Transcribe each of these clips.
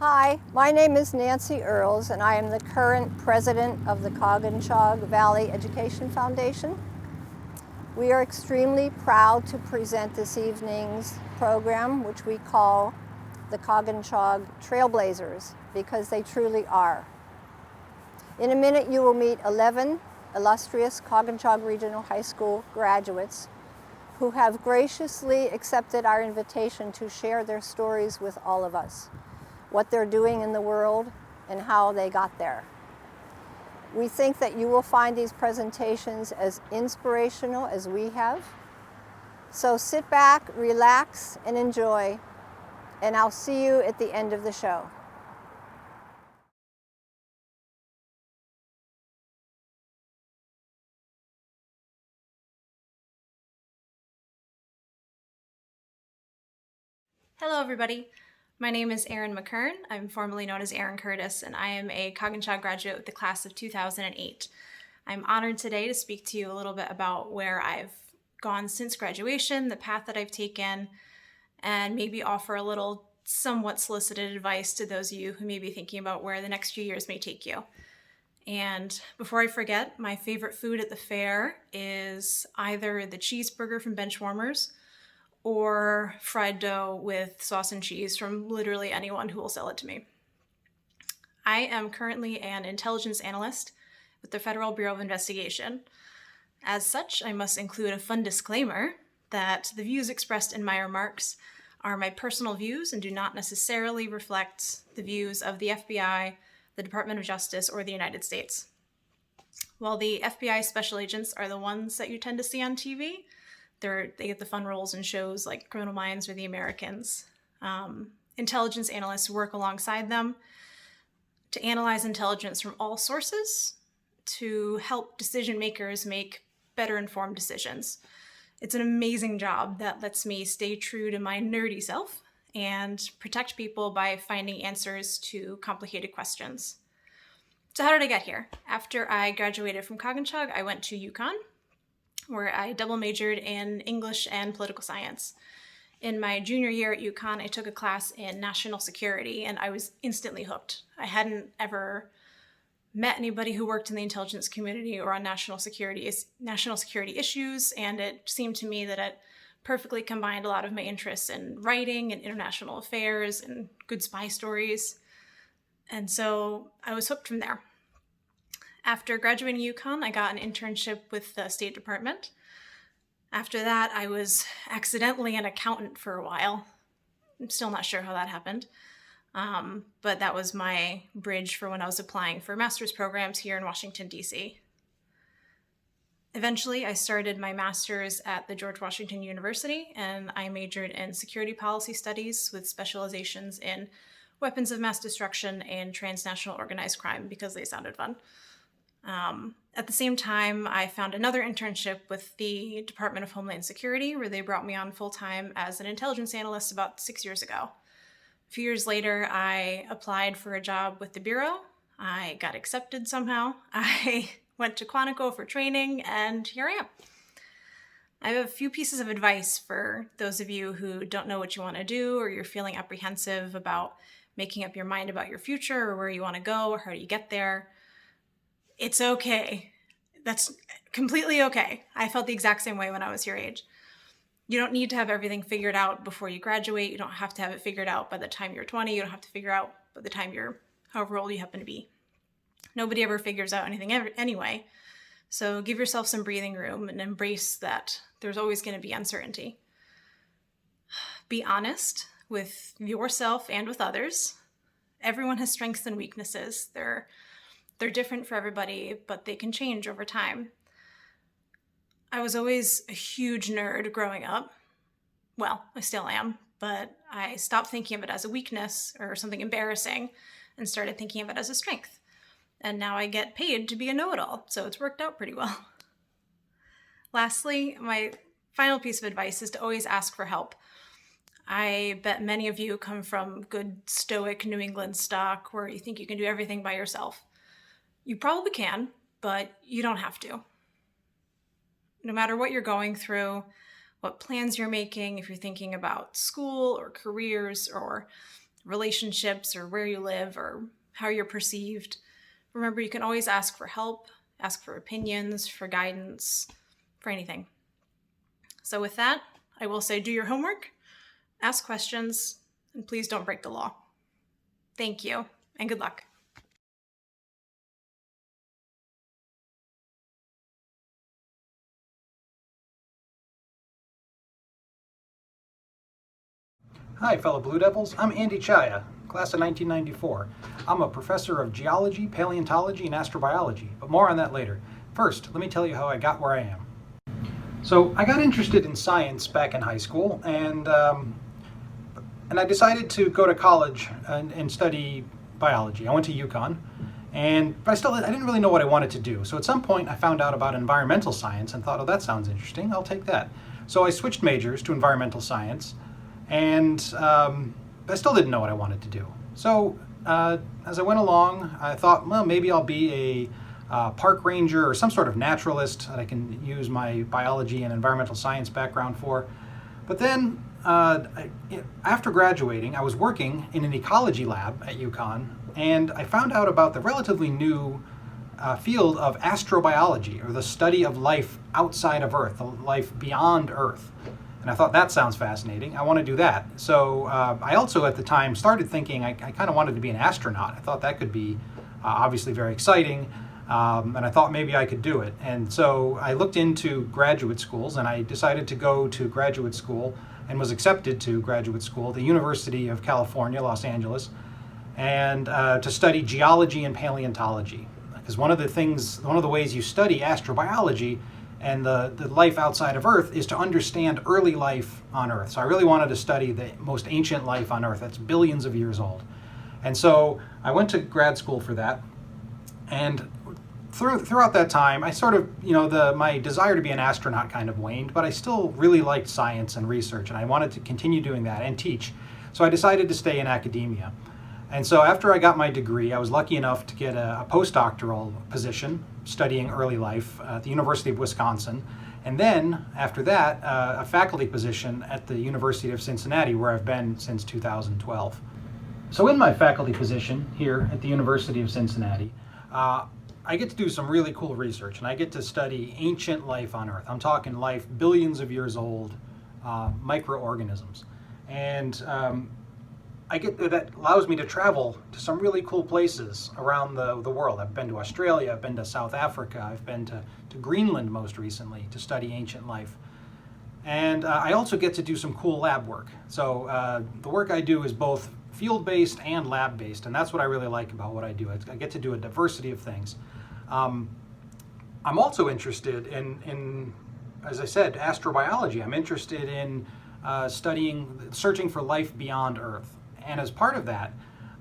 Hi, my name is Nancy Earls, and I am the current president of the Coginchaug Valley Education Foundation. We are extremely proud to present this evening's program, which we call the Coginchaug Trailblazers, because they truly are. In a minute, you will meet 11 illustrious Coginchaug Regional High School graduates who have graciously accepted our invitation to share their stories with all of us, what they're doing in the world, and how they got there. We think that you will find these presentations as inspirational as we have. So sit back, relax, and enjoy, and I'll see you at the end of the show. Hello, everybody. My name is Erin McKern. I'm formerly known as Erin Curtis, and I am a Coginchaug graduate with the class of 2008. I'm honored today to speak to you a little bit about where I've gone since graduation, the path that I've taken, and maybe offer a little somewhat solicited advice to those of you who may be thinking about where the next few years may take you. And before I forget, my favorite food at the fair is either the cheeseburger from Benchwarmers or fried dough with sauce and cheese from literally anyone who will sell it to me. I am currently an intelligence analyst with the Federal Bureau of Investigation. As such, I must include a fun disclaimer that the views expressed in my remarks are my personal views and do not necessarily reflect the views of the FBI, the Department of Justice, or the United States. While the FBI special agents are the ones that you tend to see on TV, they get the fun roles in shows like Criminal Minds or The Americans. Intelligence analysts work alongside them to analyze intelligence from all sources to help decision makers make better informed decisions. It's an amazing job that lets me stay true to my nerdy self and protect people by finding answers to complicated questions. So how did I get here? After I graduated from Coginchaug, I went to UConn, where I double majored in English and political science. In my junior year at UConn, I took a class in national security, and I was instantly hooked. I hadn't ever met anybody who worked in the intelligence community or on national security issues, and it seemed to me that it perfectly combined a lot of my interests in writing and international affairs and good spy stories. And so I was hooked from there. After graduating UConn, I got an internship with the State Department. After that, I was accidentally an accountant for a while. I'm still not sure how that happened. But that was my bridge for when I was applying for master's programs here in Washington, D.C. Eventually, I started my master's at the George Washington University, and I majored in security policy studies with specializations in weapons of mass destruction and transnational organized crime because they sounded fun. At the same time, I found another internship with the Department of Homeland Security, where they brought me on full-time as an intelligence analyst about 6 years ago. A few years later, I applied for a job with the Bureau. I got accepted somehow. I went to Quantico for training, and here I am. I have a few pieces of advice for those of you who don't know what you want to do, or you're feeling apprehensive about making up your mind about your future, or where you want to go, or how do you get there. It's okay. That's completely okay. I felt the exact same way when I was your age. You don't need to have everything figured out before you graduate. You don't have to have it figured out by the time you're 20. You don't have to figure out by the time you're however old you happen to be. Nobody ever figures out anything anyway. So give yourself some breathing room and embrace that there's always going to be uncertainty. Be honest with yourself and with others. Everyone has strengths and weaknesses. They're different for everybody, but they can change over time. I was always a huge nerd growing up. Well, I still am, but I stopped thinking of it as a weakness or something embarrassing and started thinking of it as a strength. And now I get paid to be a know-it-all, so it's worked out pretty well. Lastly, my final piece of advice is to always ask for help. I bet many of you come from good stoic New England stock where you think you can do everything by yourself. You probably can, but you don't have to. No matter what you're going through, what plans you're making, if you're thinking about school or careers or relationships or where you live or how you're perceived. Remember, you can always ask for help, ask for opinions, for guidance, for anything. So with that, I will say do your homework, ask questions, and please don't break the law. Thank you, and good luck. Hi, fellow Blue Devils. I'm Andy Czaja, class of 1994. I'm a professor of geology, paleontology, and astrobiology, but more on that later. First, let me tell you how I got where I am. So, I got interested in science back in high school, and I decided to go to college and study biology. I went to UConn, but I didn't really know what I wanted to do. So at some point, I found out about environmental science and thought, oh, that sounds interesting. I'll take that. So I switched majors to environmental science. And I still didn't know what I wanted to do. So as I went along, I thought, well, maybe I'll be a park ranger or some sort of naturalist that I can use my biology and environmental science background for. But then after graduating, I was working in an ecology lab at UConn, and I found out about the relatively new field of astrobiology, or the study of life outside of Earth, the life beyond Earth. And I thought, that sounds fascinating. I want to do that. So I also at the time started thinking I kind of wanted to be an astronaut. I thought that could be obviously very exciting. And I thought maybe I could do it. And so I looked into graduate schools, and I decided to go to graduate school and was accepted to graduate school at the University of California, Los Angeles, and to study geology and paleontology. Because one of the ways you study astrobiology and the life outside of Earth is to understand early life on Earth. So I really wanted to study the most ancient life on Earth that's billions of years old. And so I went to grad school for that. And throughout that time, I sort of, my desire to be an astronaut kind of waned, but I still really liked science and research, and I wanted to continue doing that and teach. So I decided to stay in academia. And so after I got my degree, I was lucky enough to get a postdoctoral position studying early life at the University of Wisconsin. And then, after that, a faculty position at the University of Cincinnati, where I've been since 2012. So in my faculty position here at the University of Cincinnati, I get to do some really cool research, and I get to study ancient life on Earth. I'm talking life billions of years old, microorganisms. And that allows me to travel to some really cool places around the world. I've been to Australia, I've been to South Africa, I've been to Greenland most recently to study ancient life. And I also get to do some cool lab work. So the work I do is both field-based and lab-based, and that's what I really like about what I do. I get to do a diversity of things. I'm also interested in, as I said, astrobiology. I'm interested in searching for life beyond Earth. And as part of that,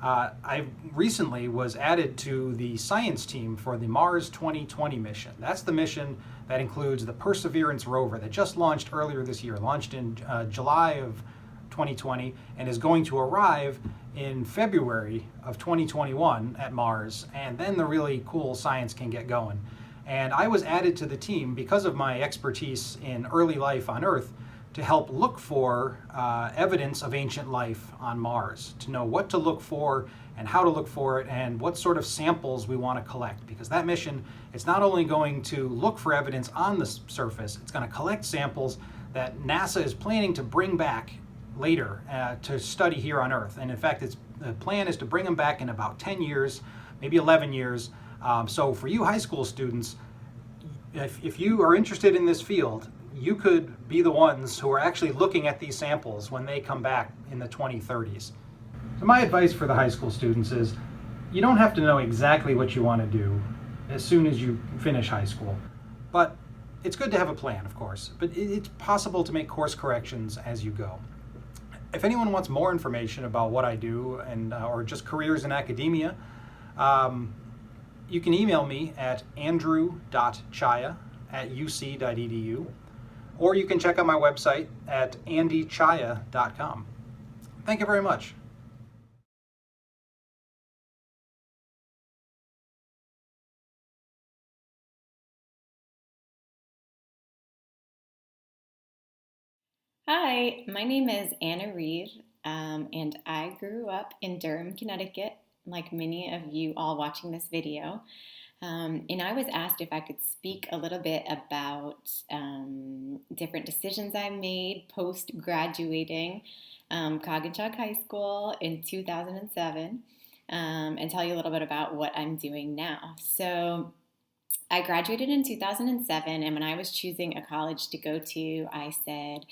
I recently was added to the science team for the Mars 2020 mission. That's the mission that includes the Perseverance rover that just launched earlier this year, launched in July of 2020, and is going to arrive in February of 2021 at Mars, and then the really cool science can get going. And I was added to the team because of my expertise in early life on Earth to help look for evidence of ancient life on Mars, to know what to look for and how to look for it and what sort of samples we want to collect. Because that mission, it's not only going to look for evidence on the surface, it's going to collect samples that NASA is planning to bring back later to study here on Earth. And in fact, the plan is to bring them back in about 10 years, maybe 11 years. So for you high school students, if you are interested in this field, you could be the ones who are actually looking at these samples when they come back in the 2030s. So my advice for the high school students is you don't have to know exactly what you want to do as soon as you finish high school, but it's good to have a plan, of course, but it's possible to make course corrections as you go. If anyone wants more information about what I do and or just careers in academia, you can email me at andrew.czaja@uc.edu, or you can check out my website at andyczaja.com. Thank you very much. Hi, my name is Anna Reeve. and I grew up in Durham, Connecticut, like many of you all watching this video. And I was asked if I could speak a little bit about different decisions I made post-graduating Coginchaug High School in 2007, and tell you a little bit about what I'm doing now. So I graduated in 2007, and when I was choosing a college to go to, I said,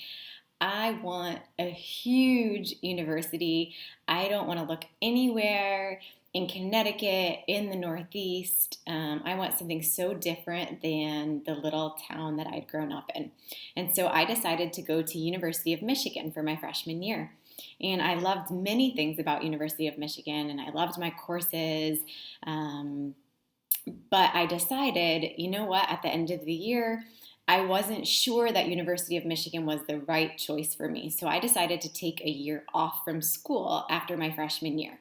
I want a huge university. I don't want to look anywhere in Connecticut, in the Northeast. I want something so different than the little town that I'd grown up in. And so I decided to go to University of Michigan for my freshman year. And I loved many things about University of Michigan, and I loved my courses. But I decided, you know what, at the end of the year, I wasn't sure that University of Michigan was the right choice for me. So I decided to take a year off from school after my freshman year.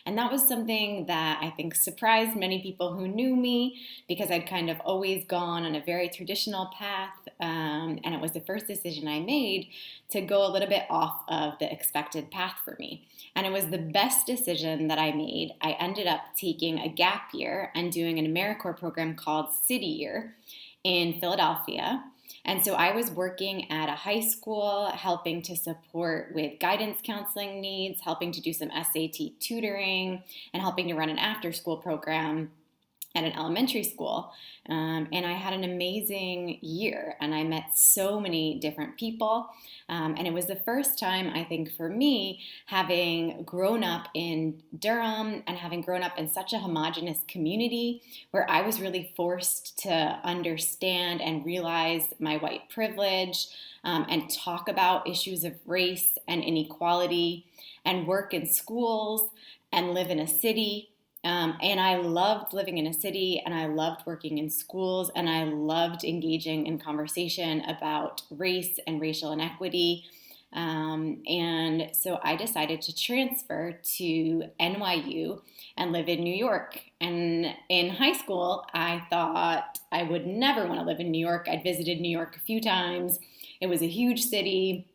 And that was something that I think surprised many people who knew me, because I'd kind of always gone on a very traditional path. And it was the first decision I made to go a little bit off of the expected path for me. And it was the best decision that I made. I ended up taking a gap year and doing an AmeriCorps program called City Year in Philadelphia. And so I was working at a high school, helping to support with guidance counseling needs, helping to do some SAT tutoring, and helping to run an after-school program at an elementary school. And I had an amazing year, and I met so many different people. And it was the first time, I think, for me, having grown up in Durham and having grown up in such a homogenous community, where I was really forced to understand and realize my white privilege, and talk about issues of race and inequality, and work in schools and live in a city. And I loved living in a city, and I loved working in schools, and I loved engaging in conversation about race and racial inequity. And so I decided to transfer to NYU and live in New York. And in high school, I thought I would never want to live in New York. I'd visited New York a few times. It was a huge city.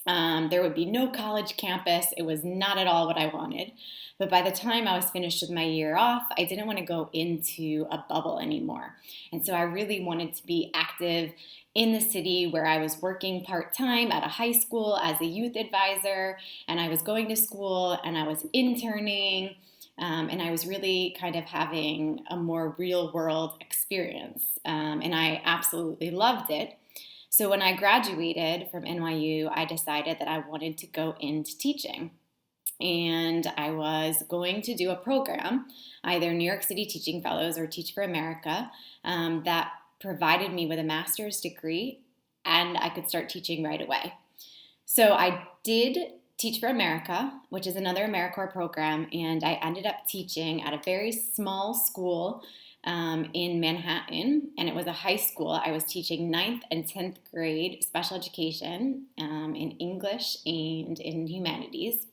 There would be no college campus. It was not at all what I wanted. But by the time I was finished with my year off, I didn't want to go into a bubble anymore. And so I really wanted to be active in the city, where I was working part-time at a high school as a youth advisor, and I was going to school, and I was interning, and I was really kind of having a more real-world experience. And I absolutely loved it. So when I graduated from NYU, I decided that I wanted to go into teaching. And I was going to do a program, either New York City Teaching Fellows or Teach for America, that provided me with a master's degree, and I could start teaching right away. So I did Teach for America, which is another AmeriCorps program, and I ended up teaching at a very small school in Manhattan, and it was a high school. I was teaching 9th and 10th grade special education in English and in humanities.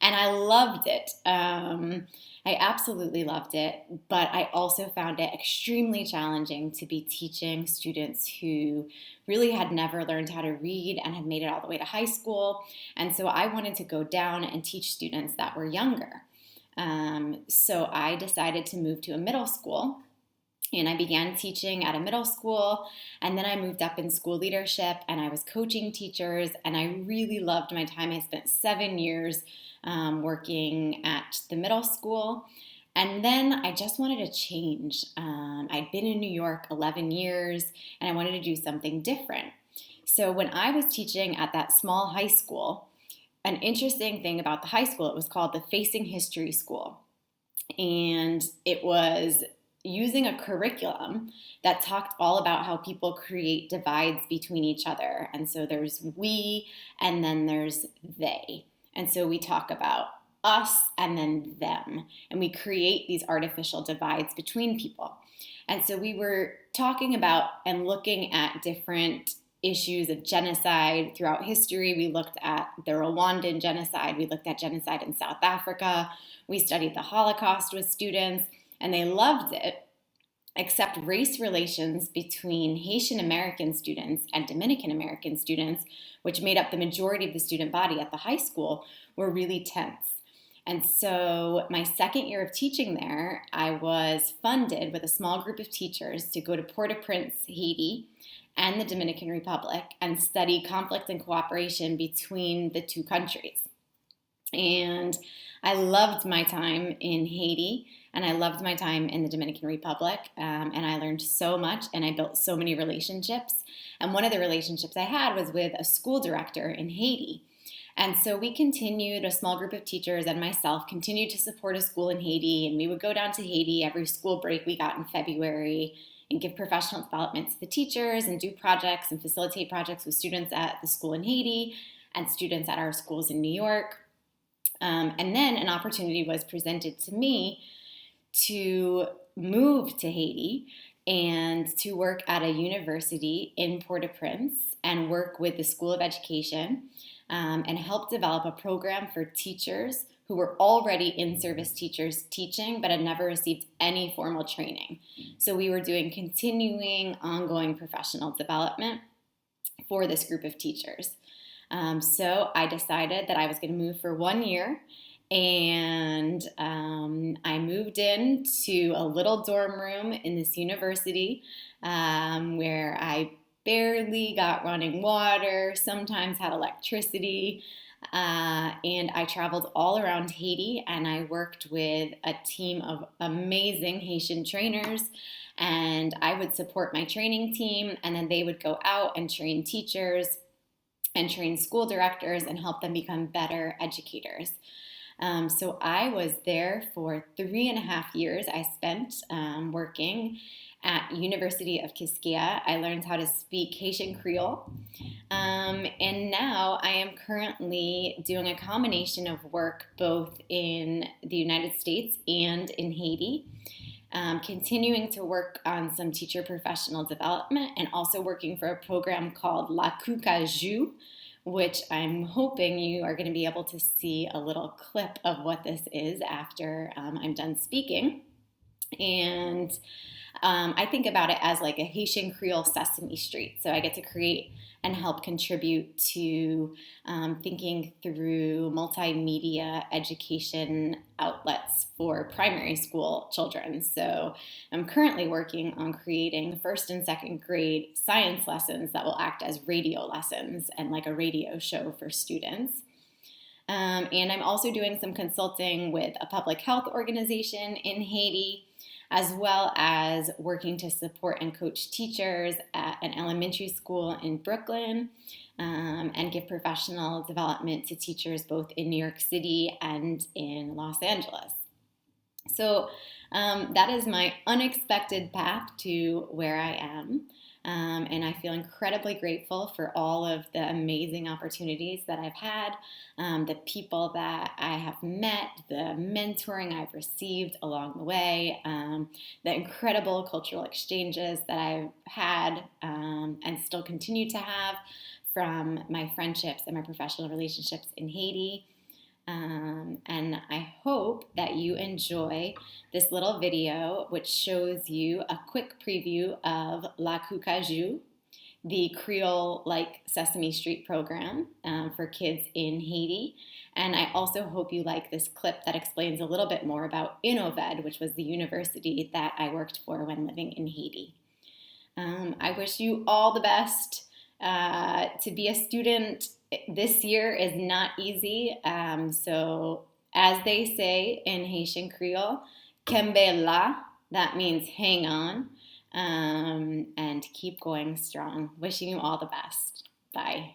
And I loved it. I absolutely loved it, but I also found it extremely challenging to be teaching students who really had never learned how to read and had made it all the way to high school. And so I wanted to go down and teach students that were younger. So I decided to move to a middle school, and I began teaching at a middle school, and then I moved up in school leadership, and I was coaching teachers, and I really loved my time. I spent 7 years working at the middle school, and then I just wanted to change. I'd been in New York 11 years, and I wanted to do something different. So when I was teaching at that small high school, an interesting thing about the high school, it was called the Facing History School, and it was using a curriculum that talked all about how people create divides between each other. And so there's we, and then there's they. And so we talk about us and then them, and we create these artificial divides between people. And so we were talking about and looking at different issues of genocide throughout history. We looked at the Rwandan genocide. We looked at genocide in South Africa. We studied the Holocaust with students, and they loved it. except race relations between Haitian American students and Dominican American students, which made up the majority of the student body at the high school, were really tense. And so my second year of teaching there, I was funded with a small group of teachers to go to Port-au-Prince, Haiti, and the Dominican Republic and study conflict and cooperation between the two countries. And I loved my time in Haiti, and I loved my time in the Dominican Republic, and I learned so much, and I built so many relationships. And one of the relationships I had was with a school director in Haiti. And so we continued, a small group of teachers and myself continued to support a school in Haiti, and we would go down to Haiti every school break we got in February and give professional development to the teachers and do projects and facilitate projects with students at the school in Haiti and students at our schools in New York. And then an opportunity was presented to me to move to Haiti and to work at a university in Port-au-Prince and work with the School of Education and help develop a program for teachers who were already in-service teachers teaching but had never received any formal training. So we were doing continuing, ongoing professional development for this group of teachers. So I decided that I was going to move for 1 year, and I moved into a little dorm room in this university where I barely got running water, sometimes had electricity, and I traveled all around Haiti, and I worked with a team of amazing Haitian trainers, and I would support my training team, and then they would go out and train teachers and train school directors and help them become better educators. So I was there for 3.5 years. I spent working at University of Quisqueya. I learned how to speak Haitian Creole. And now I am currently doing a combination of work both in the United States and in Haiti. Continuing to work on some teacher professional development and also working for a program called Coginchaug, which I'm hoping you are going to be able to see a little clip of what this is after I'm done speaking. And I think about it as like a Haitian Creole Sesame Street. So I get to create and help contribute to thinking through multimedia education outlets for primary school children. So I'm currently working on creating 1st and 2nd grade science lessons that will act as radio lessons and like a radio show for students. And I'm also doing some consulting with a public health organization in Haiti, as well as working to support and coach teachers at an elementary school in Brooklyn, and give professional development to teachers both in New York City and in Los Angeles. So that is my unexpected path to where I am. And I feel incredibly grateful for all of the amazing opportunities that I've had, the people that I have met, the mentoring I've received along the way, the incredible cultural exchanges that I've had and still continue to have from my friendships and my professional relationships in Haiti. And I hope that you enjoy this little video, which shows you a quick preview of Coginchaug, the Creole-like Sesame Street program for kids in Haiti. And I also hope you like this clip that explains a little bit more about Innoved, which was the university that I worked for when living in Haiti. I wish you all the best. To be a student this year is not easy. So as they say in Haitian Creole, Kembe la, that means hang on, and keep going strong. Wishing you all the best. Bye.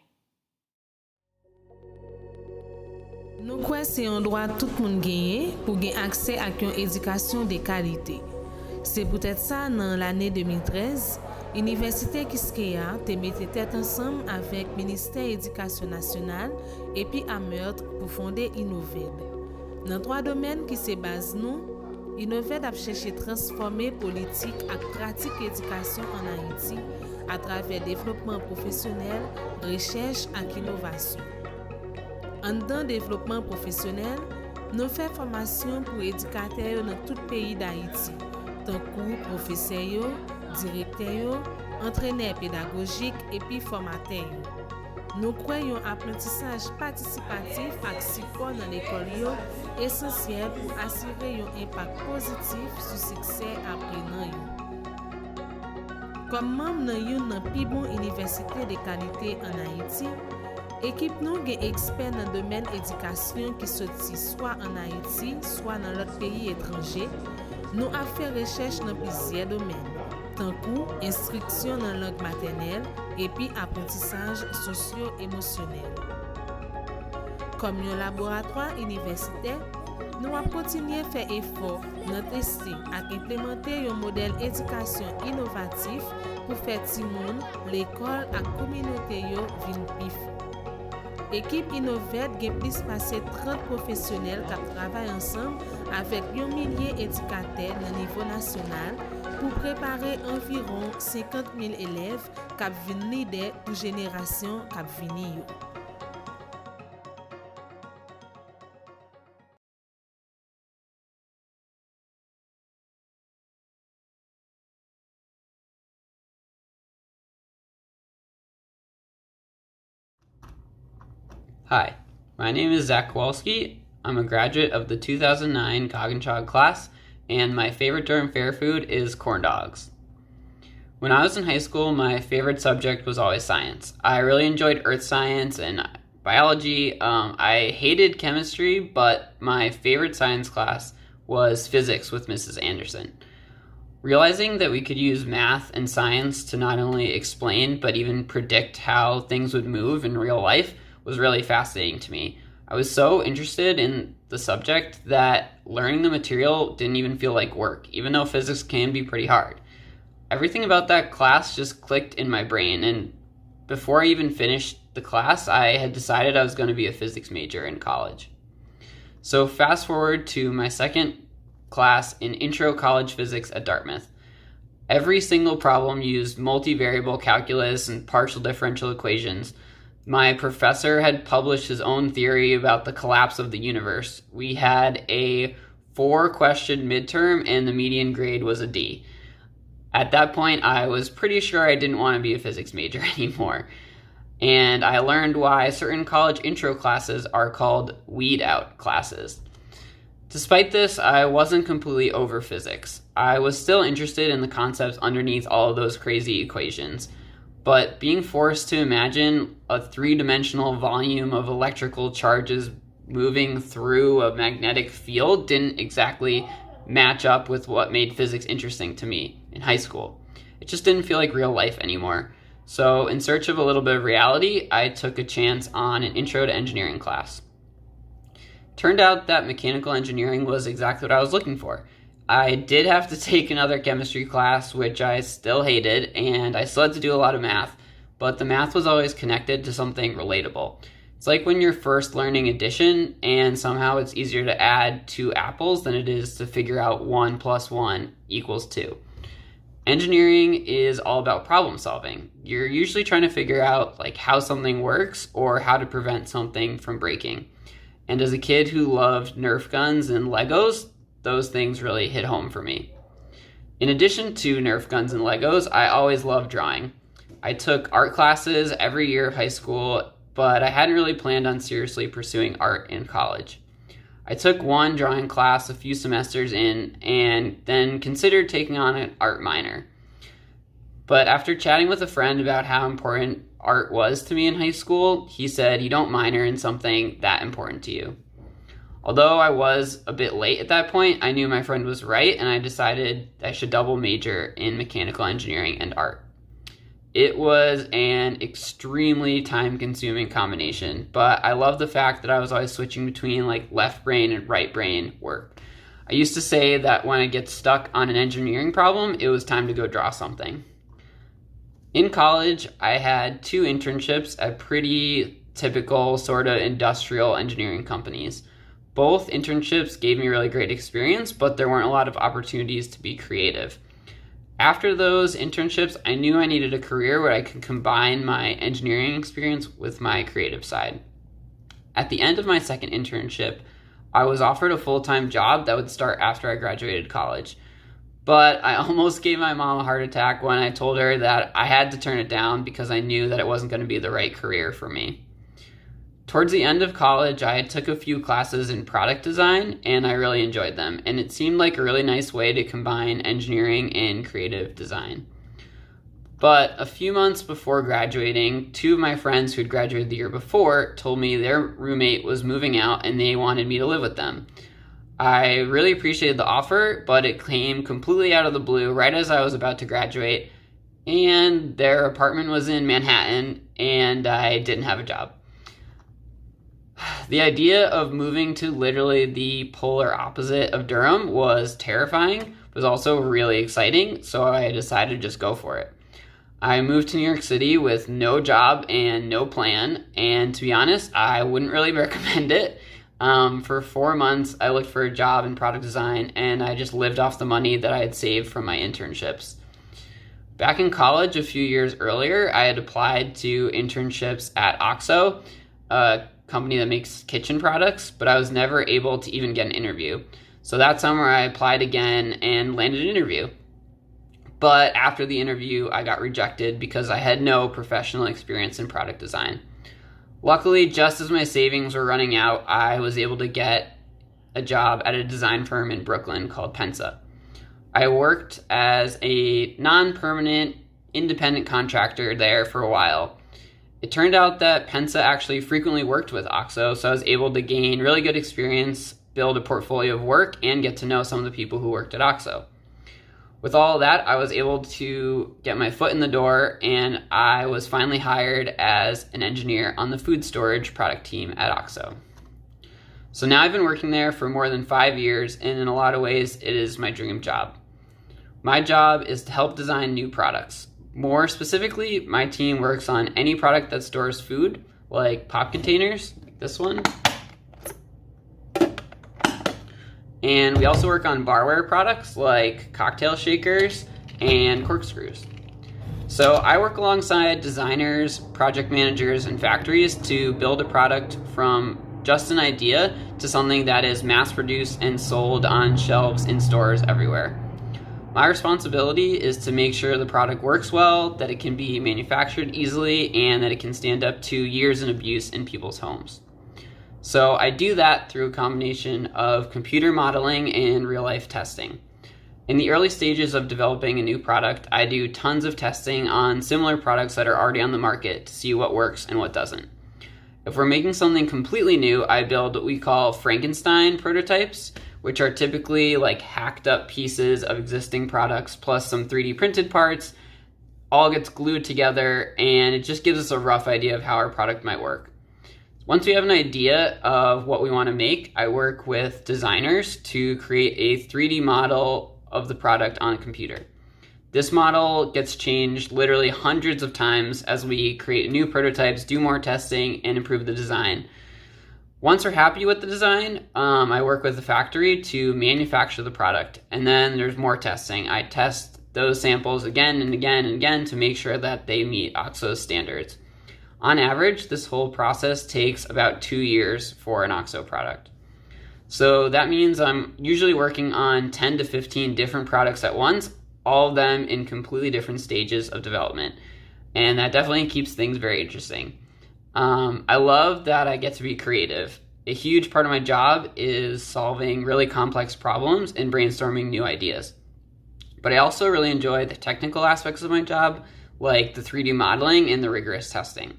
Nous croyons c'est un droit tout le monde gagne pour gagner accès à une éducation de qualité. C'est peut-être ça dans l'année 2013. Université Quisqueya te mette tête ensemble avec Ministère Éducation nationale et puis à Meurthe pour fonder Innoved. Dans 3 domaines qui se basent nous, Innoved a cherché transformer politique et pratique éducation en Haïti à travers développement professionnel, recherche et innovation. En dedans développement professionnel, nous faisons formation pour éducateurs dans tout le pays d'Haïti. tankou professeur yo, directeur yo, entraîneur pédagogique epi formateur yo. Nous croyons apprentissage participatif ak support dans l'école yo essentiel pour assurer un impact positif sur succès apprenant yo. Comme membre dans une nan pi bon université de qualité en Haïti, équipe nous gen expert dans le domaine éducation qui sorti soit en Haïti, soit dans l'autre pays étranger. Nous a fait recherche dans plusieurs domaines, tant que instruction dans langue maternelle et puis apprentissage socio-émotionnel. Comme un laboratoire universitaire, nous avons continué à faire effort dans tester et implémenter un modèle d'éducation innovatif pour faire tout le monde, l'école et la communauté vin pif. L'équipe innovante a plus passé 30 professionnels qui travaillent ensemble avec 1 millier d'éducateurs au niveau national pour préparer environ 50 000 élèves qui viennent leader pour génération qui viennent. Hi, my name is Zak Kowalski. I'm a graduate of the 2009 Coginchaug Class, and my favorite Durham fair food is corn dogs. When I was in high school, my favorite subject was always science. I really enjoyed earth science and biology. I hated chemistry, but my favorite science class was physics with Mrs. Anderson. Realizing that we could use math and science to not only explain, but even predict how things would move in real life was really fascinating to me. I was so interested in the subject that learning the material didn't even feel like work, even though physics can be pretty hard. Everything about that class just clicked in my brain, and before I even finished the class, I had decided I was going to be a physics major in college. So fast forward to my second class in Intro College Physics at Dartmouth. Every single problem used multivariable calculus and partial differential equations. My professor had published his own theory about the collapse of the universe. We had a 4-question midterm and the median grade was a D. At that point, I was pretty sure I didn't want to be a physics major anymore. And I learned why certain college intro classes are called weed out classes. Despite this, I wasn't completely over physics. I was still interested in the concepts underneath all of those crazy equations. But being forced to imagine a 3-dimensional volume of electrical charges moving through a magnetic field didn't exactly match up with what made physics interesting to me in high school. It just didn't feel like real life anymore. So in search of a little bit of reality, I took a chance on an intro to engineering class. Turned out that mechanical engineering was exactly what I was looking for. I did have to take another chemistry class, which I still hated, and I still had to do a lot of math, but the math was always connected to something relatable. It's like when you're first learning addition, and somehow it's easier to add 2 apples than it is to figure out 1 + 1 = 2. Engineering is all about problem solving. You're usually trying to figure out how something works or how to prevent something from breaking. And as a kid who loved Nerf guns and Legos, those things really hit home for me. In addition to Nerf guns and Legos, I always loved drawing. I took art classes every year of high school, but I hadn't really planned on seriously pursuing art in college. I took one drawing class a few semesters in and then considered taking on an art minor. But after chatting with a friend about how important art was to me in high school, he said, "You don't minor in something that important to you." Although I was a bit late at that point, I knew my friend was right, and I decided I should double major in mechanical engineering and art. It was an extremely time-consuming combination, but I love the fact that I was always switching between left brain and right brain work. I used to say that when I get stuck on an engineering problem, it was time to go draw something. In college, I had 2 internships at pretty typical sort of industrial engineering companies. Both internships gave me really great experience, but there weren't a lot of opportunities to be creative. After those internships, I knew I needed a career where I could combine my engineering experience with my creative side. At the end of my second internship, I was offered a full-time job that would start after I graduated college. But I almost gave my mom a heart attack when I told her that I had to turn it down because I knew that it wasn't going to be the right career for me. Towards the end of college, I took a few classes in product design, and I really enjoyed them, and it seemed like a really nice way to combine engineering and creative design. But a few months before graduating, two of my friends who had graduated the year before told me their roommate was moving out and they wanted me to live with them. I really appreciated the offer, but it came completely out of the blue right as I was about to graduate, and their apartment was in Manhattan, and I didn't have a job. The idea of moving to literally the polar opposite of Durham was terrifying, but was also really exciting, so I decided to just go for it. I moved to New York City with no job and no plan, and to be honest, I wouldn't really recommend it. For 4 months, I looked for a job in product design, and I just lived off the money that I had saved from my internships. Back in college, a few years earlier, I had applied to internships at OXO, a company that makes kitchen products, but I was never able to even get an interview. So that summer, I applied again and landed an interview. But after the interview, I got rejected because I had no professional experience in product design. Luckily, just as my savings were running out, I was able to get a job at a design firm in Brooklyn called Pensa. I worked as a non-permanent independent contractor there for a while. It turned out that Pensa actually frequently worked with OXO, so I was able to gain really good experience, build a portfolio of work, and get to know some of the people who worked at OXO. With all of that, I was able to get my foot in the door, and I was finally hired as an engineer on the food storage product team at OXO. So now I've been working there for more than 5 years, and in a lot of ways, it is my dream job. My job is to help design new products. More specifically, my team works on any product that stores food, like pop containers, like this one. And we also work on barware products like cocktail shakers and corkscrews. So I work alongside designers, project managers, and factories to build a product from just an idea to something that is mass produced and sold on shelves in stores everywhere. My responsibility is to make sure the product works well, that it can be manufactured easily, and that it can stand up to years in abuse in people's homes. So I do that through a combination of computer modeling and real-life testing. In the early stages of developing a new product, I do tons of testing on similar products that are already on the market to see what works and what doesn't. If we're making something completely new, I build what we call Frankenstein prototypes, which are typically like hacked up pieces of existing products plus some 3D printed parts. All gets glued together, and it just gives us a rough idea of how our product might work. Once we have an idea of what we want to make, I work with designers to create a 3D model of the product on a computer. This model gets changed literally hundreds of times as we create new prototypes, do more testing, and improve the design. Once we're happy with the design, I work with the factory to manufacture the product, and then there's more testing. I test those samples again and again and again to make sure that they meet OXO's standards. On average, this whole process takes about 2 years for an OXO product. So that means I'm usually working on 10 to 15 different products at once, all of them in completely different stages of development. And that definitely keeps things very interesting. I love that I get to be creative. A huge part of my job is solving really complex problems and brainstorming new ideas. But I also really enjoy the technical aspects of my job, like the 3D modeling and the rigorous testing.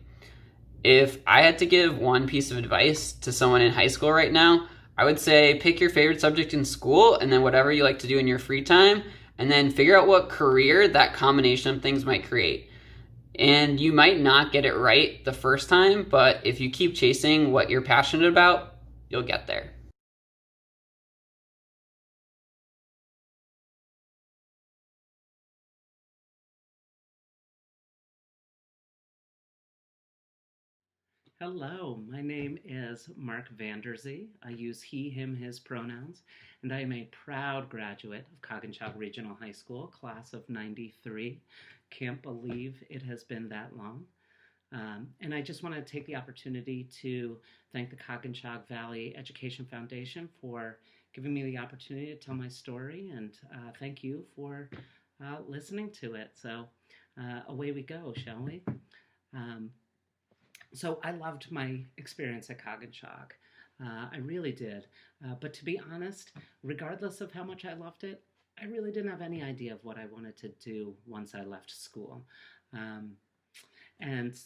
If I had to give one piece of advice to someone in high school right now, I would say pick your favorite subject in school and then whatever you like to do in your free time, and then figure out what career that combination of things might create. And you might not get it right the first time, but if you keep chasing what you're passionate about, you'll get there. Hello, my name is Mark Vanderzee. I use he, him, his pronouns, and I am a proud graduate of Coginchaug Regional High School, class of '93. Can't believe it has been that long. And I just want to take the opportunity to thank the Coginchaug Valley Education Foundation for giving me the opportunity to tell my story, and thank you for listening to it. So away we go, shall we? So I loved my experience at Coginchaug. I really did. But to be honest, regardless of how much I loved it, I really didn't have any idea of what I wanted to do once I left school. And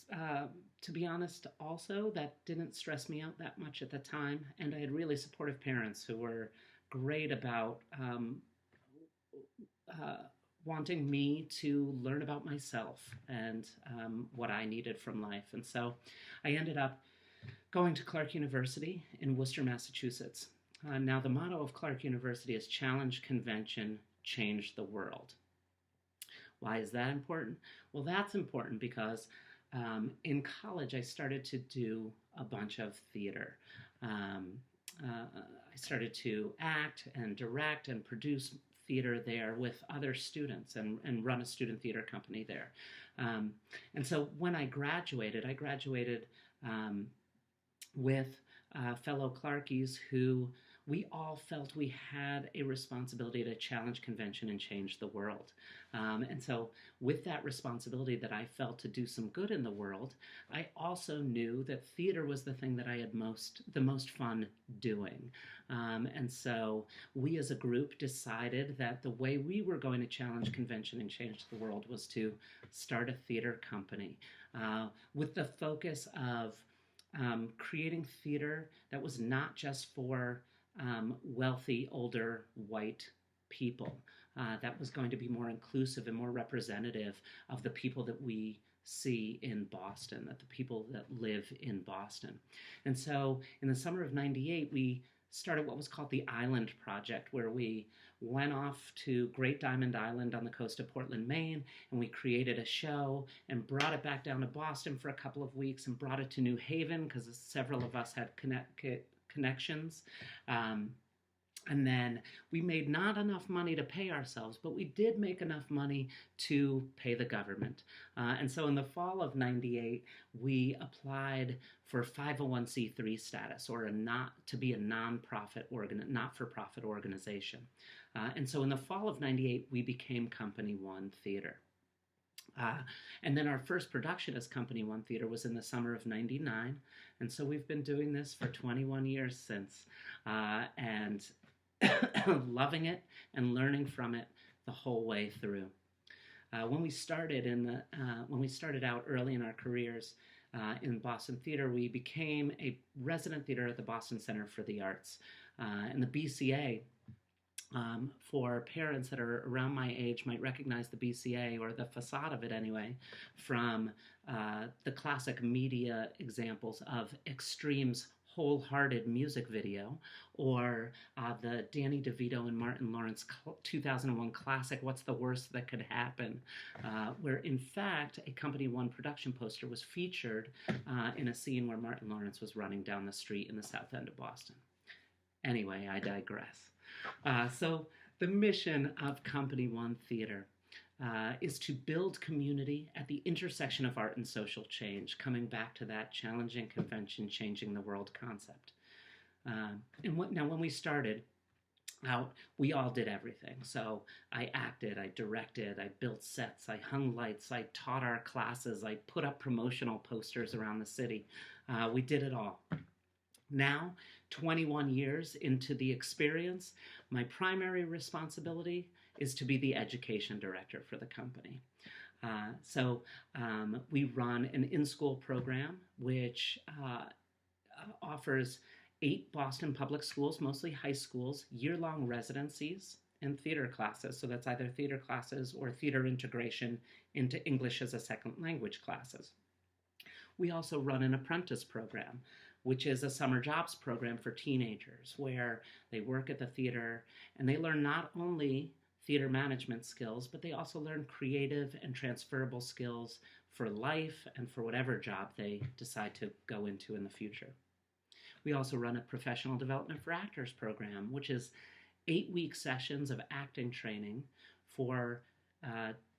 to be honest, also, that didn't stress me out that much at the time. And I had really supportive parents who were great about wanting me to learn about myself and what I needed from life. And so I ended up going to Clark University in Worcester, Massachusetts. Now, the motto of Clark University is Challenge Convention, Change the World. Why is that important? Well, that's important because in college I started to do a bunch of theater. I started to act and direct and produce theater there with other students and run a student theater company there. And so when I graduated with fellow Clarkies who we all felt we had a responsibility to challenge convention and change the world. And so with that responsibility that I felt to do some good in the world, I also knew that theater was the thing that I had the most fun doing. And so we as a group decided that the way we were going to challenge convention and change the world was to start a theater company with the focus of creating theater that was not just for wealthy, older, white people. That was going to be more inclusive and more representative of the people that we see in Boston, that the people that live in Boston. And so in the summer of '98, we started what was called the Island Project, where we went off to Great Diamond Island on the coast of Portland, Maine, and we created a show and brought it back down to Boston for a couple of weeks and brought it to New Haven because several of us had connections. And then we made not enough money to pay ourselves, but we did make enough money to pay the government. And so in the fall of '98, we applied for 501c3 status, or to be a not-for-profit organization. And so in the fall of '98, we became Company One Theater. And then our first production as Company One Theater was in the summer of '99. And so we've been doing this for 21 years since. And loving it and learning from it the whole way through. When we started out early in our careers in Boston theater, we became a resident theater at the Boston Center for the Arts. And the BCA, for parents that are around my age, might recognize the BCA, or the facade of it anyway, from the classic media examples of Extreme's Wholehearted music video, or the Danny DeVito and Martin Lawrence 2001 classic, What's the Worst That Could Happen, where in fact a Company One production poster was featured in a scene where Martin Lawrence was running down the street in the South End of Boston. Anyway, I digress. So the mission of Company One Theater is to build community at the intersection of art and social change, coming back to that challenging convention, changing the world concept. Now, when we started out, we all did everything. So I acted, I directed, I built sets, I hung lights, I taught our classes, I put up promotional posters around the city. We did it all. Now, 21 years into the experience, my primary responsibility is to be the education director for the company. So we run an in-school program which offers 8 Boston public schools, mostly high schools, year-long residencies and theater classes. So that's either theater classes or theater integration into English as a second language classes. We also run an apprentice program, which is a summer jobs program for teenagers where they work at the theater and they learn not only theater management skills, but they also learn creative and transferable skills for life and for whatever job they decide to go into in the future. We also run a professional development for actors program, which is 8-week sessions of acting training for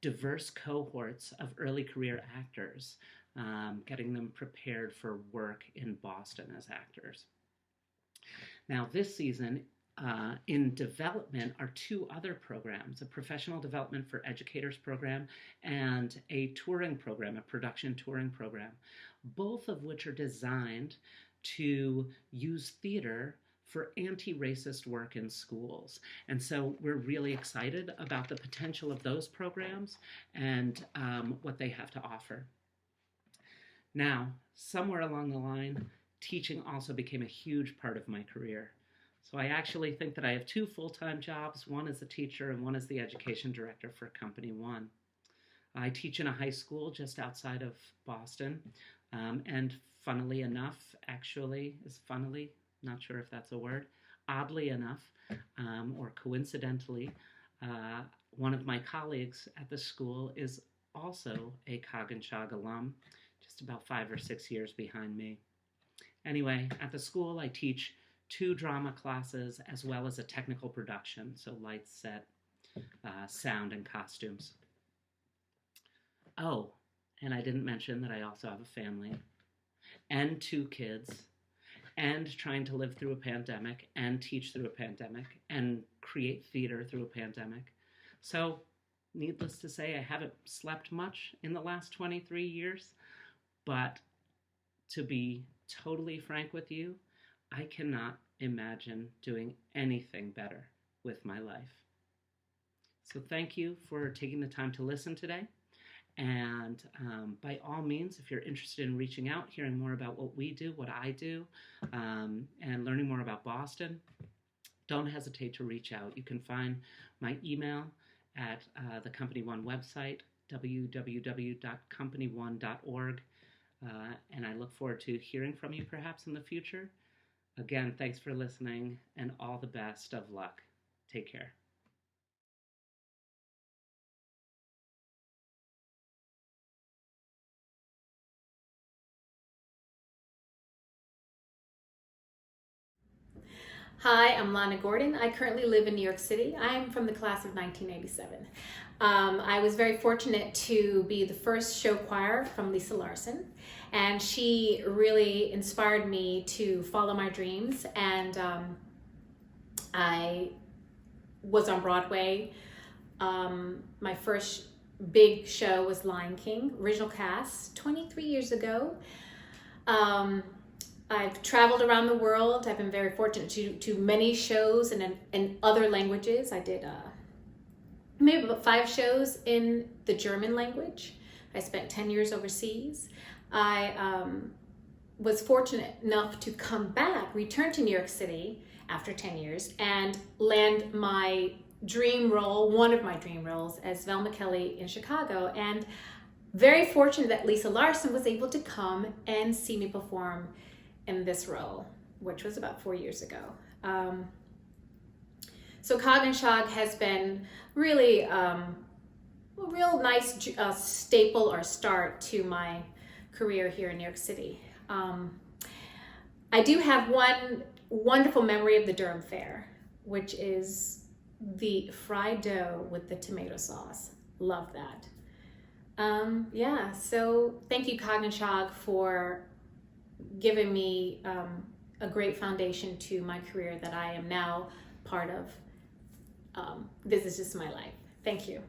diverse cohorts of early career actors, getting them prepared for work in Boston as actors. Now, this season, in development are two other programs, a professional development for educators program and a touring program, a production touring program, both of which are designed to use theater for anti-racist work in schools. And so we're really excited about the potential of those programs and what they have to offer. Now, somewhere along the line, teaching also became a huge part of my career. So I actually think that I have two full-time jobs, one as a teacher and one as the education director for Company One. I teach in a high school just outside of Boston, and funnily enough, not sure if that's a word, oddly enough, or coincidentally, one of my colleagues at the school is also a Coginchaug alum, just about 5 or 6 years behind me. Anyway, at the school I teach 2 drama classes as well as a technical production, so lights, set, sound, and costumes. Oh, and I didn't mention that I also have a family and 2 kids and trying to live through a pandemic and teach through a pandemic and create theater through a pandemic. So, needless to say, I haven't slept much in the last 23 years, but to be totally frank with you, I cannot imagine doing anything better with my life. So thank you for taking the time to listen today. And by all means, if you're interested in reaching out, hearing more about what we do, what I do, and learning more about Boston, don't hesitate to reach out. You can find my email at the Company One website, www.companyone.org. And I look forward to hearing from you perhaps in the future. Again, thanks for listening and all the best of luck. Take care. Hi, I'm Lana Gordon. I currently live in New York City. I'm from the class of 1987. I was very fortunate to be the first show choir from Lisa Larson, and she really inspired me to follow my dreams. And I was on Broadway. My first big show was Lion King, original cast, 23 years ago. I've traveled around the world. I've been very fortunate to do many shows in other languages. I did maybe about 5 shows in the German language. I spent 10 years overseas. I was fortunate enough to come back, return to New York City after 10 years, and land my dream role, one of my dream roles, as Velma Kelly in Chicago. And very fortunate that Lisa Larson was able to come and see me perform in this role, which was about 4 years ago. So Coginchaug has been really a real nice staple or start to my career here in New York City. I do have one wonderful memory of the Durham Fair, which is the fried dough with the tomato sauce. Love that. Yeah, so thank you, Coginchaug, for giving me a great foundation to my career that I am now part of. This is just my life. Thank you.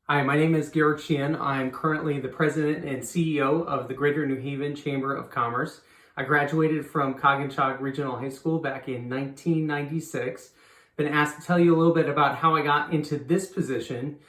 Hi, my name is Garrett Sheehan. I'm currently the president and CEO of the Greater New Haven Chamber of Commerce. I graduated from Coginchaug Regional High School back in 1996. Been asked to tell you a little bit about how I got into this position.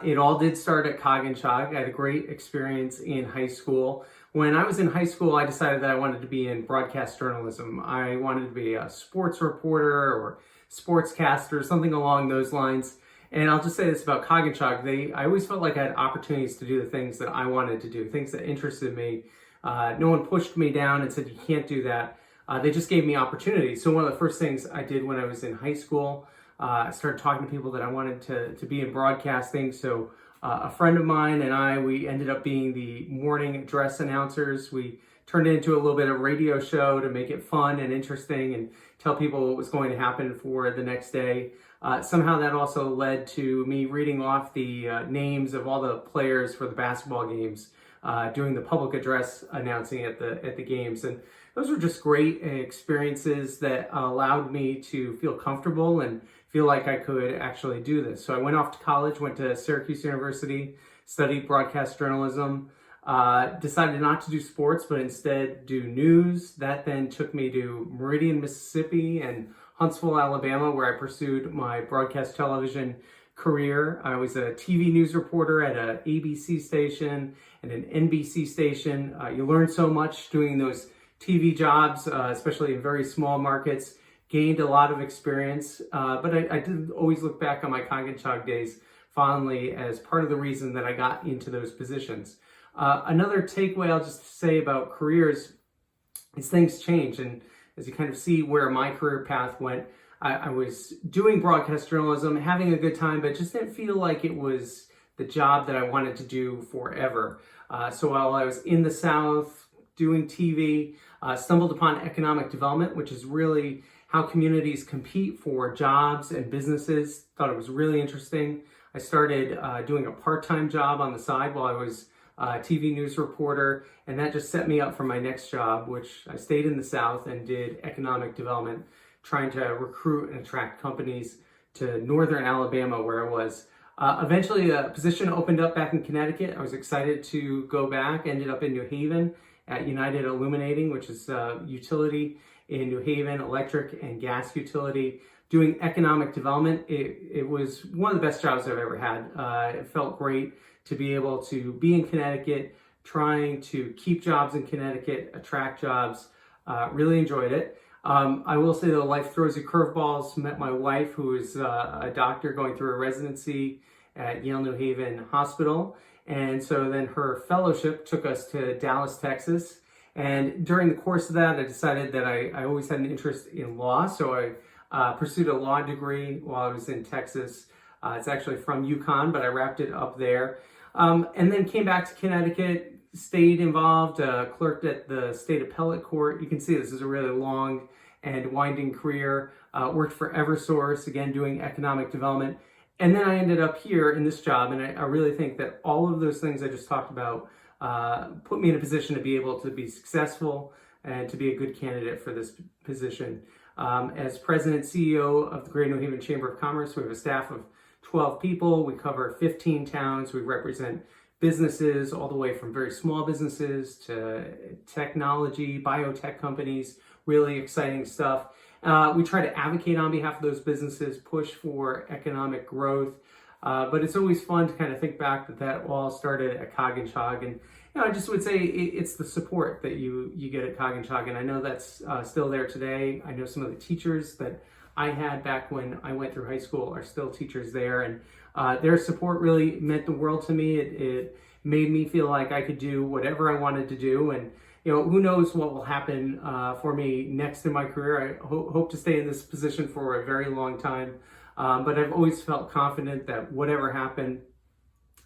It all did start at Coginchaug. I had a great experience in high school. When I was in high school, I decided that I wanted to be in broadcast journalism. I wanted to be a sports reporter or sportscaster, something along those lines. And I'll just say this about Coginchaug. I always felt like I had opportunities to do the things that I wanted to do, things that interested me. No one pushed me down and said, you can't do that. They just gave me opportunities. So one of the first things I did when I was in high school, I started talking to people that I wanted to be in broadcasting. So a friend of mine and we ended up being the morning address announcers. We turned it into a little bit of a radio show to make it fun and interesting and tell people what was going to happen for the next day. Somehow that also led to me reading off the names of all the players for the basketball games, doing the public address announcing at the games. And those were just great experiences that allowed me to feel comfortable and feel like I could actually do this. So I went off to college, went to Syracuse University, studied broadcast journalism, decided not to do sports, but instead do news. That then took me to Meridian, Mississippi and Huntsville, Alabama, where I pursued my broadcast television career. I was a TV news reporter at an ABC station and an NBC station. You learn so much doing those TV jobs, especially in very small markets. Gained a lot of experience, but I did always look back on my Coginchaug days fondly as part of the reason that I got into those positions. Another takeaway I'll just say about careers is things change, and as you kind of see where my career path went, I was doing broadcast journalism, having a good time, but just didn't feel like it was the job that I wanted to do forever. So while I was in the South doing TV, stumbled upon economic development, which is really how communities compete for jobs and businesses. Thought it was really interesting. I started doing a part-time job on the side while I was a TV news reporter, and that just set me up for my next job, which I stayed in the South and did economic development, trying to recruit and attract companies to northern Alabama where I was. Eventually a position opened up back in Connecticut. I was excited to go back, ended up in New Haven at United Illuminating, which is a utility in New Haven, electric and gas utility, doing economic development. It was one of the best jobs I've ever had. It felt great to be able to be in Connecticut, trying to keep jobs in Connecticut, attract jobs. Really enjoyed it. I will say that life throws you curveballs. Met my wife, who is a doctor going through a residency at Yale New Haven Hospital. And so then her fellowship took us to Dallas, Texas. And during the course of that, I decided that I always had an interest in law. So I pursued a law degree while I was in Texas. It's actually from UConn, but I wrapped it up there. And then came back to Connecticut, stayed involved, clerked at the state appellate court. You can see this is a really long and winding career. Worked for Eversource, again, doing economic development. And then I ended up here in this job, and I really think that all of those things I just talked about put me in a position to be able to be successful and to be a good candidate for this position. As president CEO of the Greater New Haven Chamber of Commerce, we have a staff of 12 people. We cover 15 towns. We represent businesses all the way from very small businesses to technology, biotech companies, really exciting stuff. We try to advocate on behalf of those businesses, push for economic growth. But it's always fun to kind of think back that all started at Coginchaug. And I just would say it's the support that you get at Coginchaug. And I know that's still there today. I know some of the teachers that I had back when I went through high school are still teachers there. And their support really meant the world to me. It made me feel like I could do whatever I wanted to do. And who knows what will happen for me next in my career. I hope to stay in this position for a very long time. But I've always felt confident that whatever happened,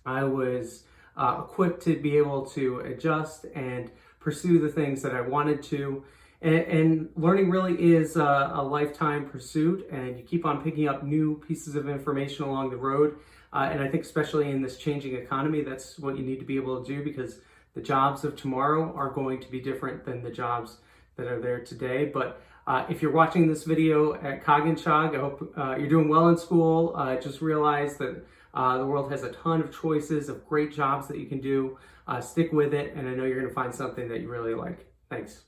I was equipped to be able to adjust and pursue the things that I wanted to. And learning really is a lifetime pursuit, and you keep on picking up new pieces of information along the road. And I think especially in this changing economy, that's what you need to be able to do, because the jobs of tomorrow are going to be different than the jobs that are there today. But if you're watching this video at Coginchaug, I hope you're doing well in school. Just realize that the world has a ton of choices of great jobs that you can do. Stick with it, and I know you're going to find something that you really like. Thanks.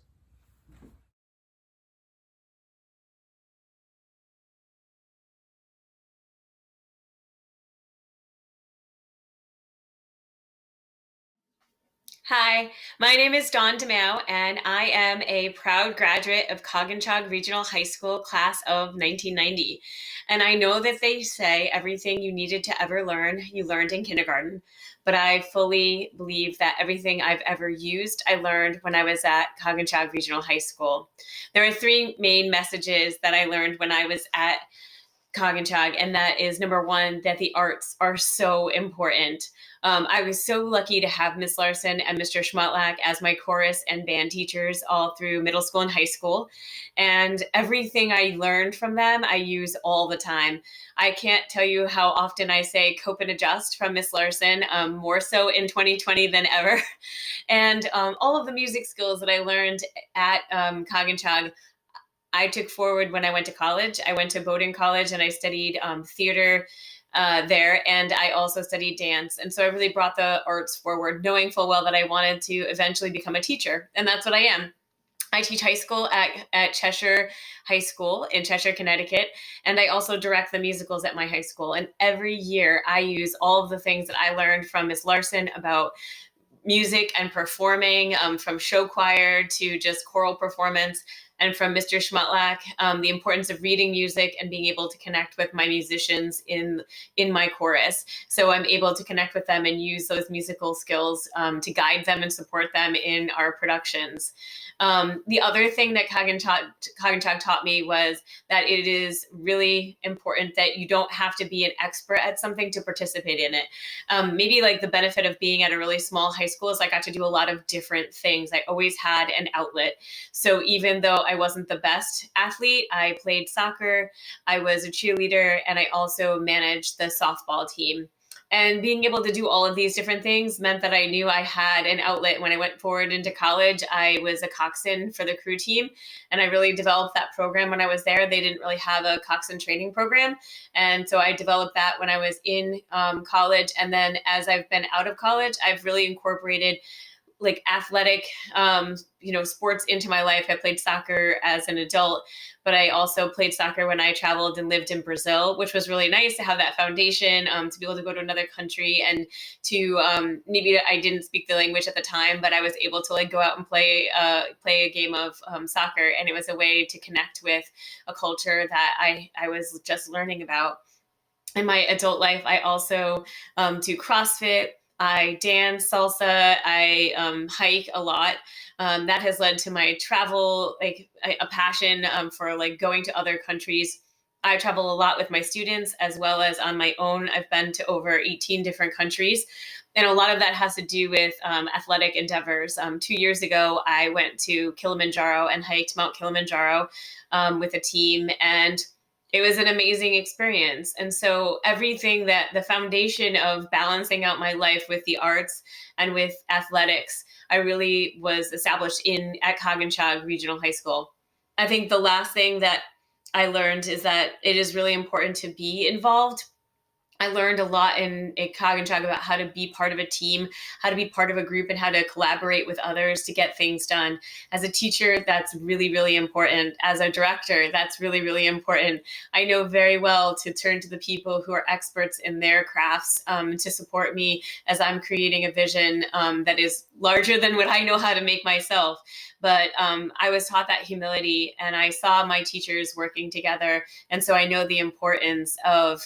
Hi, my name is Dawn DeMeo, and I am a proud graduate of Coginchaug Regional High School Class of 1990. And I know that they say everything you needed to ever learn, you learned in kindergarten. But I fully believe that everything I've ever used, I learned when I was at Coginchaug Regional High School. There are three main messages that I learned when I was at Coginchaug, and that is number one, that the arts are so important. I was so lucky to have Miss Larson and Mr. Schmotlak as my chorus and band teachers all through middle school and high school. And everything I learned from them, I use all the time. I can't tell you how often I say cope and adjust from Miss Larson, more so in 2020 than ever. And all of the music skills that I learned at Coginchaug, I took forward when I went to college. I went to Bowdoin College and I studied theater there, and I also studied dance. And so I really brought the arts forward, knowing full well that I wanted to eventually become a teacher. And that's what I am. I teach high school at Cheshire High School in Cheshire, Connecticut, and I also direct the musicals at my high school. And every year I use all of the things that I learned from Miss Larson about music and performing, from show choir to just choral performance, and from Mr. Schmotlak, the importance of reading music and being able to connect with my musicians in my chorus. So I'm able to connect with them and use those musical skills to guide them and support them in our productions. The other thing that Coginchaug taught me was that it is really important that you don't have to be an expert at something to participate in it. Maybe like the benefit of being at a really small high school is I got to do a lot of different things. I always had an outlet. So even though I wasn't the best athlete, I played soccer, I was a cheerleader, and I also managed the softball team. And being able to do all of these different things meant that I knew I had an outlet. When I went forward into college, I was a coxswain for the crew team, and I really developed that program when I was there. They didn't really have a coxswain training program, and so I developed that when I was in college. And then as I've been out of college, I've really incorporated like athletic, sports into my life. I played soccer as an adult, but I also played soccer when I traveled and lived in Brazil, which was really nice to have that foundation, to be able to go to another country and to, maybe I didn't speak the language at the time, but I was able to like go out and play a game of soccer. And it was a way to connect with a culture that I was just learning about. In my adult life, I also do CrossFit. I dance salsa, I hike a lot. That has led to my travel, like a passion for like going to other countries. I travel a lot with my students as well as on my own. I've been to over 18 different countries. And a lot of that has to do with athletic endeavors. 2 years ago, I went to Kilimanjaro and hiked Mount Kilimanjaro with a team, and it was an amazing experience. And so everything that the foundation of balancing out my life with the arts and with athletics, I really was established at Coginchaug Regional High School. I think the last thing that I learned is that it is really important to be involved. I learned a lot at Coginchaug about how to be part of a team, how to be part of a group, and how to collaborate with others to get things done. As a teacher, that's really, really important. As a director, that's really, really important. I know very well to turn to the people who are experts in their crafts to support me as I'm creating a vision that is larger than what I know how to make myself. But I was taught that humility, and I saw my teachers working together. And so I know the importance of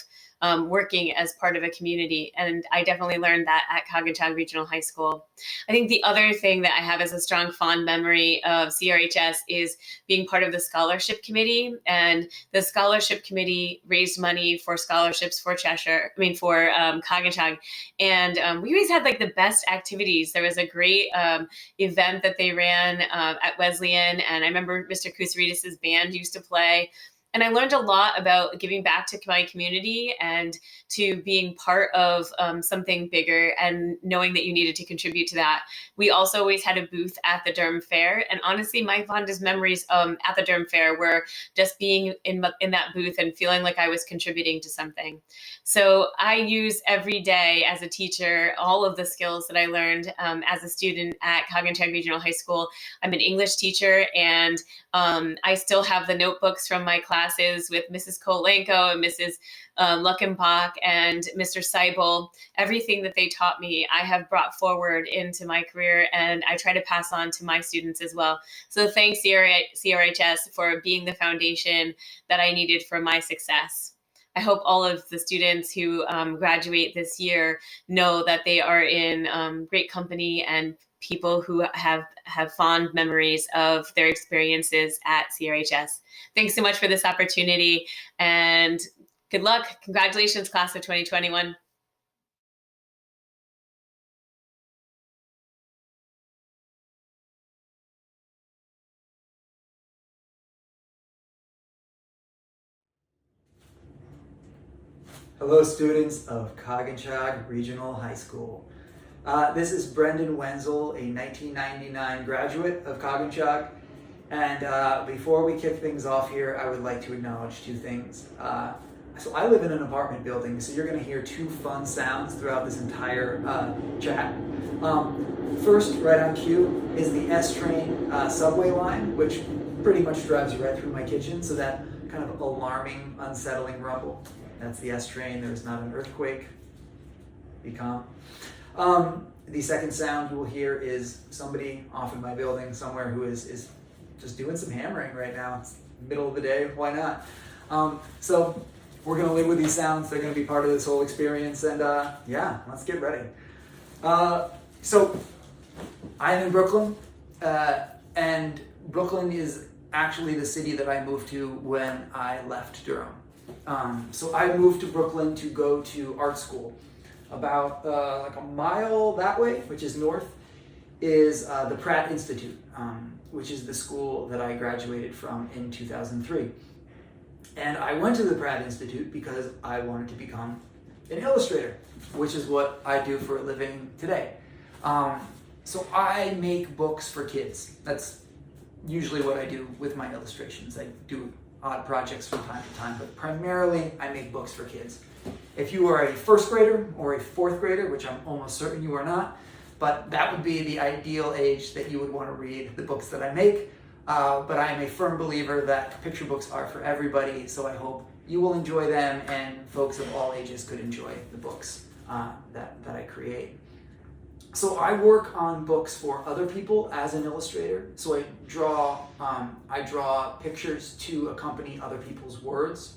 working as part of a community. And I definitely learned that at Coginchaug Regional High School. I think the other thing that I have as a strong, fond memory of CRHS is being part of the scholarship committee. And the scholarship committee raised money for scholarships for Coginchaug. And we always had like the best activities. There was a great event that they ran at Wesleyan. And I remember Mr. Kusarides' band used to play. And I learned a lot about giving back to my community and to being part of something bigger and knowing that you needed to contribute to that. We also always had a booth at the Durham Fair. And honestly, my fondest memories at the Durham Fair were just being in that booth and feeling like I was contributing to something. So I use every day as a teacher all of the skills that I learned as a student at Coginchaug Regional High School. I'm an English teacher, and I still have the notebooks from my classes with Mrs. Kolenko and Mrs. Luckenbach and Mr. Seibel. Everything that they taught me, I have brought forward into my career, and I try to pass on to my students as well. So thanks, CRHS, for being the foundation that I needed for my success. I hope all of the students who graduate this year know that they are in great company and people who have fond memories of their experiences at CRHS. Thanks so much for this opportunity, and Good luck. Congratulations, class of 2021. Hello, students of Coginchaug Regional High School. This is Brendan Wenzel, a 1999 graduate of Coginchaug. And before we kick things off here, I would like to acknowledge two things. So I live in an apartment building, so you're going to hear two fun sounds throughout this entire chat. First, right on cue, is the S-Train subway line, which pretty much drives you right through my kitchen, so that kind of alarming, unsettling rumble. That's the S-Train. There's not an earthquake. Be calm. The second sound you will hear is somebody off in my building somewhere who is just doing some hammering right now. It's the middle of the day. Why not? So we're going to live with these sounds. They're going to be part of this whole experience. And yeah, let's get ready. So I'm in Brooklyn. And Brooklyn is actually the city that I moved to when I left Durham. So I moved to Brooklyn to go to art school. About like a mile that way, which is north, is the Pratt Institute, which is the school that I graduated from in 2003. And I went to the Pratt Institute because I wanted to become an illustrator, which is what I do for a living today. So I make books for kids. That's usually what I do with my illustrations. I do odd projects from time to time, but primarily I make books for kids. If you are a first grader or a fourth grader, which I'm almost certain you are not, but that would be the ideal age that you would want to read the books that I make. But I am a firm believer that picture books are for everybody, so I hope you will enjoy them and folks of all ages could enjoy the books that I create. So I work on books for other people as an illustrator. So I draw pictures to accompany other people's words,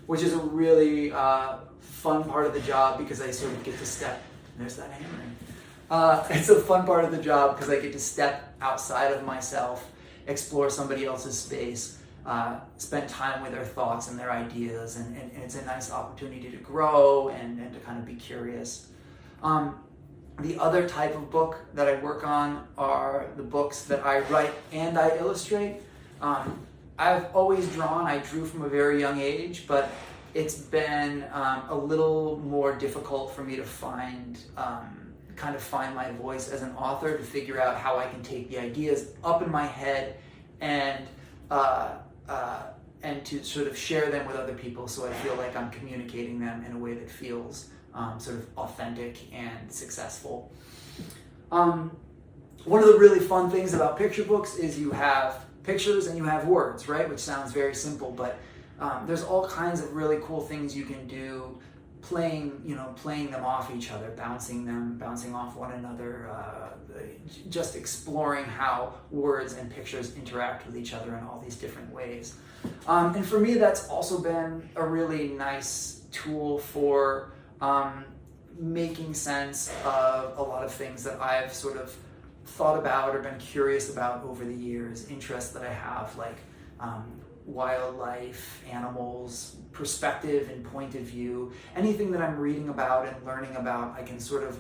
which is a really fun part of the job because I sort of get to step, there's that hammering. It's a fun part of the job because I get to step outside of myself, explore somebody else's space, spend time with their thoughts and their ideas, and it's a nice opportunity to grow and to kind of be curious. The other type of book that I work on are the books that I write and I illustrate. I've always drawn. I drew from a very young age, but it's been a little more difficult for me to find my voice as an author, to figure out how I can take the ideas up in my head and to sort of share them with other people, so I feel like I'm communicating them in a way that feels sort of authentic and successful. One of the really fun things about picture books is you have pictures and you have words, right? Which sounds very simple, but there's all kinds of really cool things you can do, playing them off each other, bouncing off one another, just exploring how words and pictures interact with each other in all these different ways. And for me, that's also been a really nice tool for making sense of a lot of things that I've sort of thought about or been curious about over the years, interests that I have, like wildlife, animals, perspective and point of view. Anything that I'm reading about and learning about, I can sort of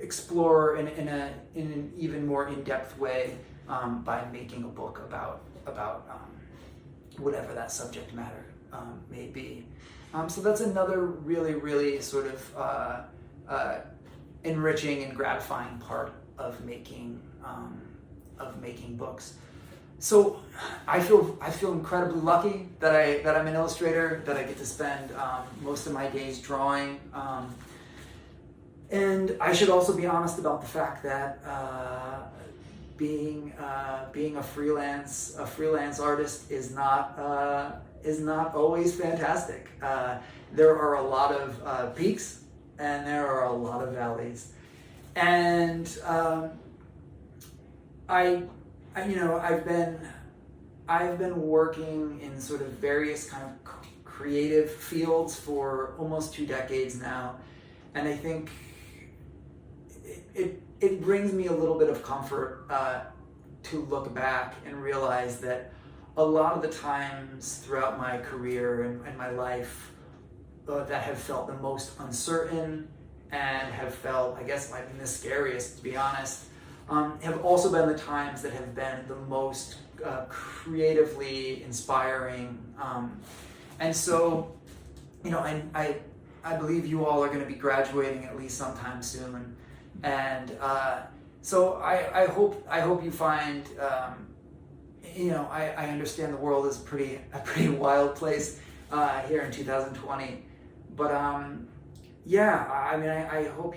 explore in an even more in-depth way by making a book about whatever that subject matter may be. So that's another really, really sort of enriching and gratifying part of making books. So I feel incredibly lucky that I'm an illustrator, that I get to spend most of my days drawing. And I should also be honest about the fact that being a freelance artist is not always fantastic. There are a lot of peaks and there are a lot of valleys, and I've been working in sort of various kind of creative fields for almost 2 decades now, and I think it brings me a little bit of comfort to look back and realize that a lot of the times throughout my career and my life that have felt the most uncertain and have felt, I guess, might be the scariest, to be honest, have also been the times that have been the most creatively inspiring. And so, you know, I believe you all are going to be graduating at least sometime soon, and so I hope you find, you know, I understand the world is a pretty wild place here in 2020, but yeah, I mean, I hope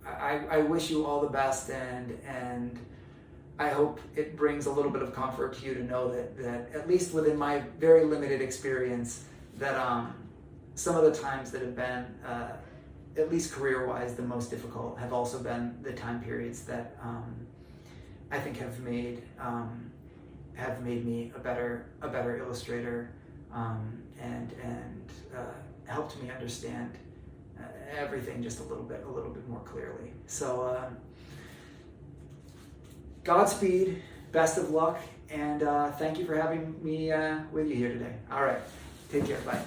I wish you all the best, and I hope it brings a little bit of comfort to you to know that at least within my very limited experience, that some of the times that have been, at least career-wise, the most difficult have also been the time periods that I think have made me a better illustrator, and helped me understand everything just a little bit more clearly. So Godspeed, best of luck, and thank you for having me with you here today. All right, take care, bye.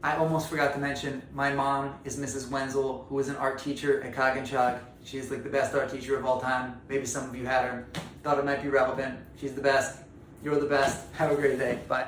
I almost forgot to mention, my mom is Mrs. Wenzel, who is an art teacher at Coginchaug. She's like the best art teacher of all time. Maybe some of you had her. Thought it might be relevant. She's the best. You're the best. Have a great day. Bye.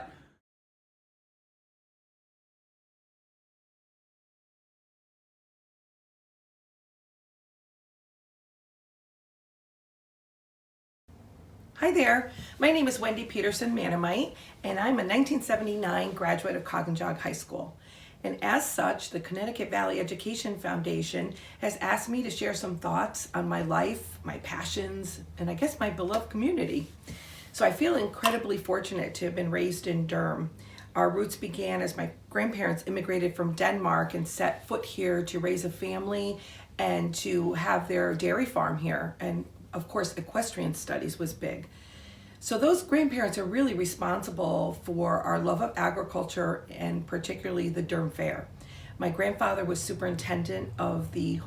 Hi there, my name is Wendy Peterson Manamite, and I'm a 1979 graduate of Coginchaug High School. And as such, the Connecticut Valley Education Foundation has asked me to share some thoughts on my life, my passions, and I guess my beloved community. So I feel incredibly fortunate to have been raised in Durham. Our roots began as my grandparents immigrated from Denmark and set foot here to raise a family and to have their dairy farm here. And of course, equestrian studies was big. So those grandparents are really responsible for our love of agriculture and particularly the Durham Fair. My grandfather was superintendent of the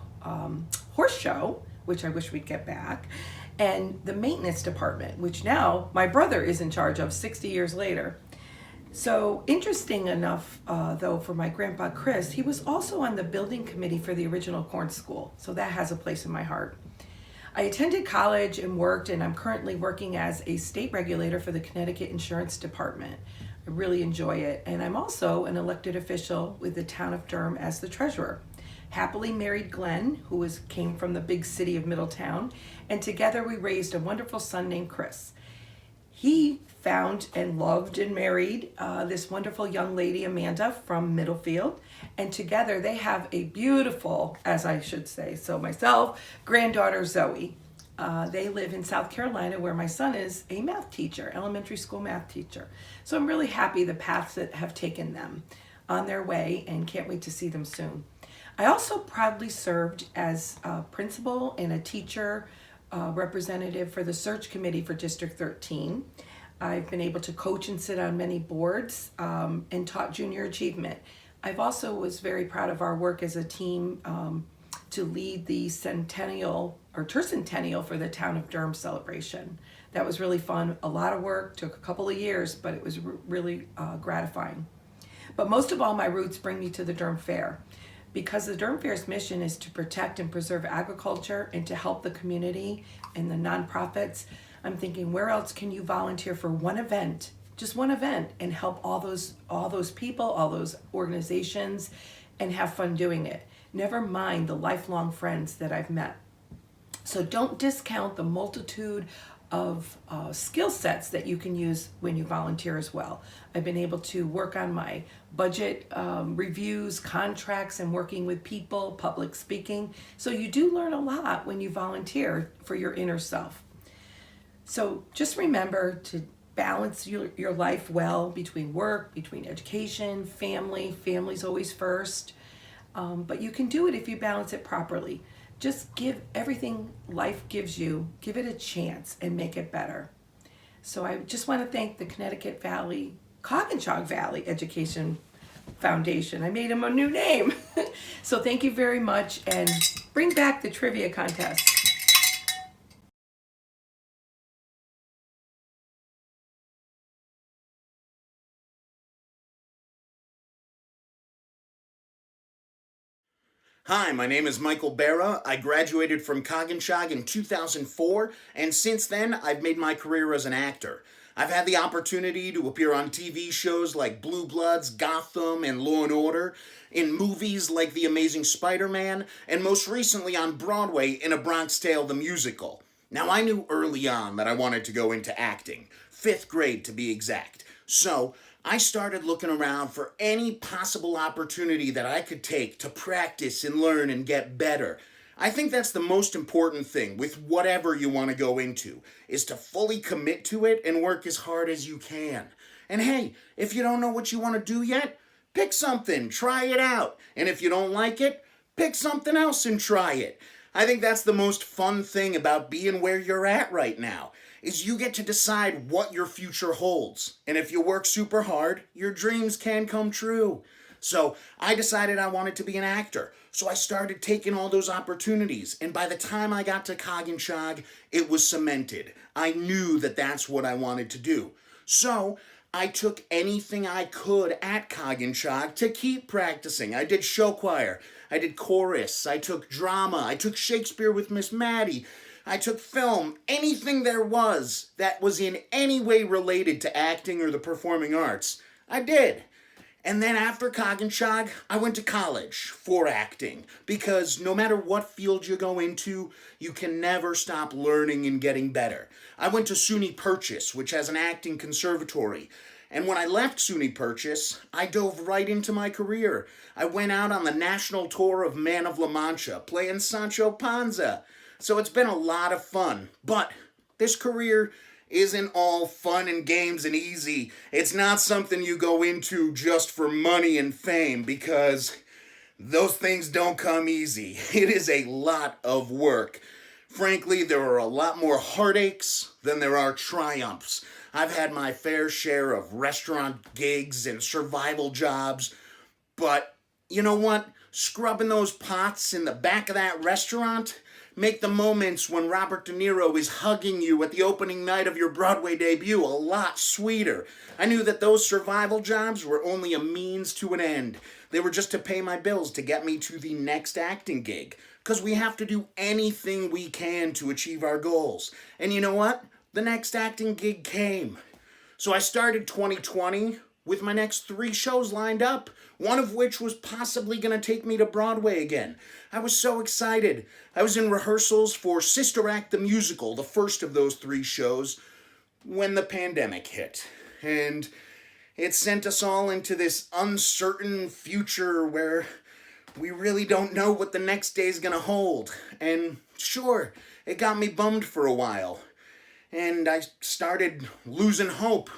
horse show, which I wish we'd get back, and the maintenance department, which now my brother is in charge of 60 years later. So interesting enough, though, for my grandpa Chris, he was also on the building committee for the original corn school. So that has a place in my heart. I attended college and worked, and I'm currently working as a state regulator for the Connecticut Insurance Department. I really enjoy it, and I'm also an elected official with the town of Durham as the treasurer. Happily married Glenn, who came from the big city of Middletown, and together we raised a wonderful son named Chris. He found and loved and married this wonderful young lady, Amanda, from Middlefield. And together they have a beautiful, as I should say, so myself, granddaughter Zoe. They live in South Carolina, where my son is a math teacher, elementary school math teacher. So I'm really happy the paths that have taken them on their way, and can't wait to see them soon. I also proudly served as a principal and a teacher representative for the search committee for District 13. I've been able to coach and sit on many boards and taught junior achievement. I've also was very proud of our work as a team to lead the centennial or tercentennial for the town of Durham celebration. That was really fun, a lot of work, took a couple of years, but it was really gratifying. But most of all, my roots bring me to the Durham Fair, because the Durham Fair's mission is to protect and preserve agriculture and to help the community and the nonprofits. I'm thinking, where else can you volunteer for one event, just one event, and help all those people, all those organizations, and have fun doing it? Never mind the lifelong friends that I've met. So don't discount the multitude of skill sets that you can use when you volunteer as well. I've been able to work on my budget reviews, contracts, and working with people, public speaking. So you do learn a lot when you volunteer for your inner self. So just remember to balance your life well between work, between education, family. Family's always first. But you can do it if you balance it properly. Just give everything life gives you, give it a chance and make it better. So I just want to thank the Coginchaug Valley Education Foundation. I made them a new name. So thank you very much, and bring back the trivia contest. Hi, my name is Michael Barra. I graduated from Coginchaug in 2004, and since then, I've made my career as an actor. I've had the opportunity to appear on TV shows like Blue Bloods, Gotham, and Law and Order, in movies like The Amazing Spider-Man, and most recently on Broadway in A Bronx Tale the Musical. Now, I knew early on that I wanted to go into acting, 5th grade to be exact. So, I started looking around for any possible opportunity that I could take to practice and learn and get better. I think that's the most important thing with whatever you want to go into, is to fully commit to it and work as hard as you can. And hey, if you don't know what you want to do yet, pick something, try it out. And if you don't like it, pick something else and try it. I think that's the most fun thing about being where you're at right now, is you get to decide what your future holds. And if you work super hard, your dreams can come true. So I decided I wanted to be an actor. So I started taking all those opportunities. And by the time I got to Coginchaug, it was cemented. I knew that that's what I wanted to do. So I took anything I could at Coginchaug to keep practicing. I did show choir. I did chorus. I took drama. I took Shakespeare with Miss Maddie. I took film, anything there was that was in any way related to acting or the performing arts, I did. And then after Coginchaug, I went to college for acting, because no matter what field you go into, you can never stop learning and getting better. I went to SUNY Purchase, which has an acting conservatory. And when I left SUNY Purchase, I dove right into my career. I went out on the national tour of Man of La Mancha, playing Sancho Panza. So it's been a lot of fun, but this career isn't all fun and games and easy. It's not something you go into just for money and fame, because those things don't come easy. It is a lot of work. Frankly, there are a lot more heartaches than there are triumphs. I've had my fair share of restaurant gigs and survival jobs, but you know what? Scrubbing those pots in the back of that restaurant make the moments when Robert De Niro is hugging you at the opening night of your Broadway debut a lot sweeter. I knew that those survival jobs were only a means to an end. They were just to pay my bills to get me to the next acting gig, because we have to do anything we can to achieve our goals. And you know what? The next acting gig came. So I started 2020 with my next 3 shows lined up, one of which was possibly going to take me to Broadway again. I was so excited. I was in rehearsals for Sister Act the Musical, the first of those 3 shows, when the pandemic hit. And it sent us all into this uncertain future where we really don't know what the next day is going to hold. And sure, it got me bummed for a while. And I started losing hope.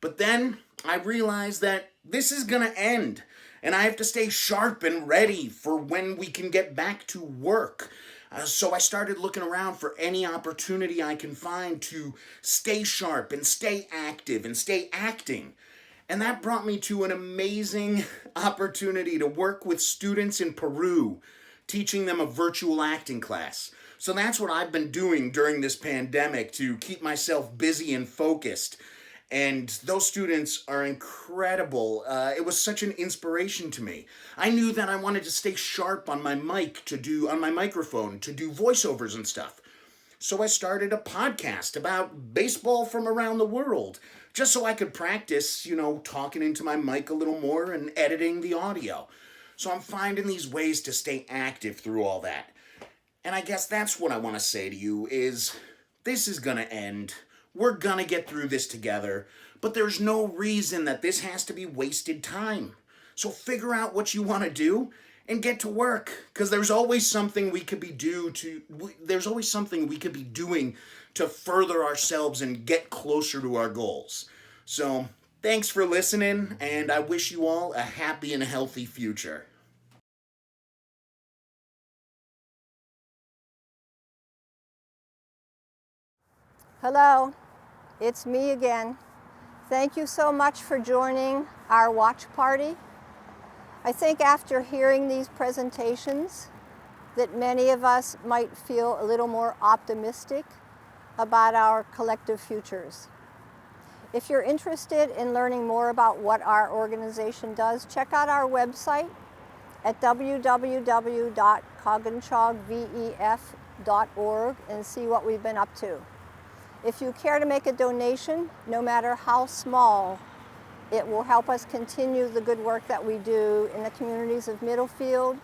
But then I realized that this is gonna end, and I have to stay sharp and ready for when we can get back to work. So I started looking around for any opportunity I can find to stay sharp and stay active and stay acting. And that brought me to an amazing opportunity to work with students in Peru, teaching them a virtual acting class. So that's what I've been doing during this pandemic to keep myself busy and focused. And those students are incredible. It was such an inspiration to me. I knew that I wanted to stay sharp on my microphone to do voiceovers and stuff. So I started a podcast about baseball from around the world, just so I could practice, talking into my mic a little more and editing the audio. So I'm finding these ways to stay active through all that. And I guess that's what I want to say to you is, this is gonna end. We're gonna get through this together, but there's no reason that this has to be wasted time. So figure out what you want to do and get to work, because there's always something we could be doing to further ourselves and get closer to our goals. So thanks for listening, and I wish you all a happy and healthy future. Hello, it's me again. Thank you so much for joining our watch party. I think after hearing these presentations that many of us might feel a little more optimistic about our collective futures. If you're interested in learning more about what our organization does, check out our website at www.coginchaugvef.org and see what we've been up to. If you care to make a donation, no matter how small, it will help us continue the good work that we do in the communities of Middlefield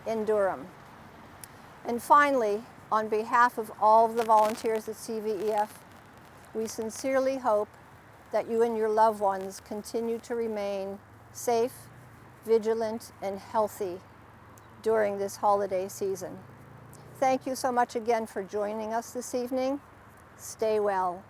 and Durham. And finally, on behalf of all of the volunteers at CVEF, we sincerely hope that you and your loved ones continue to remain safe, vigilant, and healthy during this holiday season. Thank you so much again for joining us this evening. Stay well.